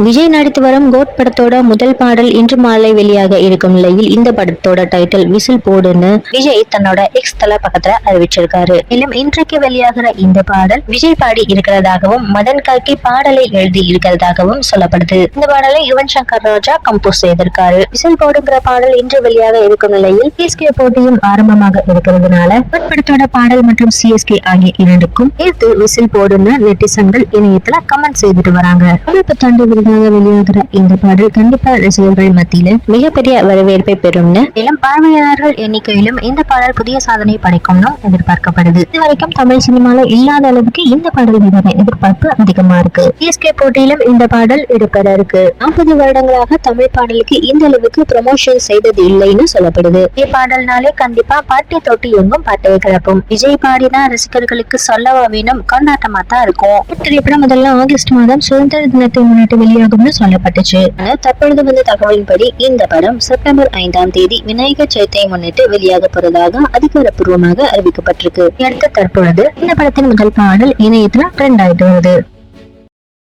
விஜய் நடித்து வரும் கோட் படத்தோட முதல் பாடல் இன்று மாலை வெளியாக இருக்கும் நிலையில் இந்த படத்தோட டைட்டில் விசில் போடுன்னு விஜய் தன்னோட எக்ஸ் தள பக்கத்துல அறிவிச்சிருக்காரு. மேலும் இன்றைக்கு வெளியாகிற இந்த பாடல் விஜய் பாடி இருக்கிறதாகவும் மதன் கார்கி பாடலை எழுதி இருக்கிறதாகவும் சொல்லப்படுது. இந்த பாடலை யுவன் சங்கர் ராஜா கம்போஸ் செய்திருக்காரு. விசில் போடுங்கிற பாடல் இன்று வெளியாக இருக்கும் நிலையில் சிஎஸ்கே போட்டியும் ஆரம்பமாக இருக்கிறதுனால கோட் படத்தோட பாடல் மற்றும் சிஎஸ்கே ஆகிய இரண்டுக்கும் சேர்த்து விசில் போடுன்னு நெட்டிசன்கள் இணையத்துல கமெண்ட் செய்துட்டு வராங்க. புத்தாண்டு வெளியாகிற இந்த பாடல் கண்டிப்பா ரசிகர்கள் மத்தியில மிகப்பெரிய வரவேற்பை பெறும்னு மேலும் பார்வையாளர்கள் எண்ணிக்கையிலும் இந்த பாடல் புதிய சாதனை படைக்கும்னு எதிர்பார்க்கப்படுது. இதுவரைக்கும் தமிழ் சினிமால இல்லாத அளவுக்கு இந்த பாடல் மீதான எதிர்பார்ப்பு அதிகமா இருக்கு. சிஎஸ்கே போட்டியிலும் இந்த பாடல் இடம்பெற இருக்கு. 40 வருடங்களாக தமிழ் பாடலுக்கு இந்த அளவுக்கு ப்ரமோஷன் செய்தது இல்லைன்னு சொல்லப்படுது. பாடல்னாலே கண்டிப்பா பாட்டை தொட்டி எங்கும் பாட்டையை கிளப்பும். விஜய் பாடினா ரசிகர்களுக்கு சொல்லவா வேணும், கொண்டாட்டமா தான் இருக்கும். திரைப்படம் முதல்ல ஆகஸ்ட் மாதம் சுதந்திர தினத்தை முன்னிட்டு வெளியாகும்னு சொல்லப்பட்டுச்சு. தற்பொழுது வந்த தகவலின்படி இந்த படம் செப்டம்பர் 5ஆம் தேதி விநாயகர் சதுர்த்தியை முன்னிட்டு வெளியாக போறதாக அதிகாரப்பூர்வமாக அறிவிக்கப்பட்டிருக்கு. அடுத்த தற்பொழுது இந்த படத்தின் முதல் பாடல் இணையத்துல ட்ரெண்ட் ஆயிட்டு வருது.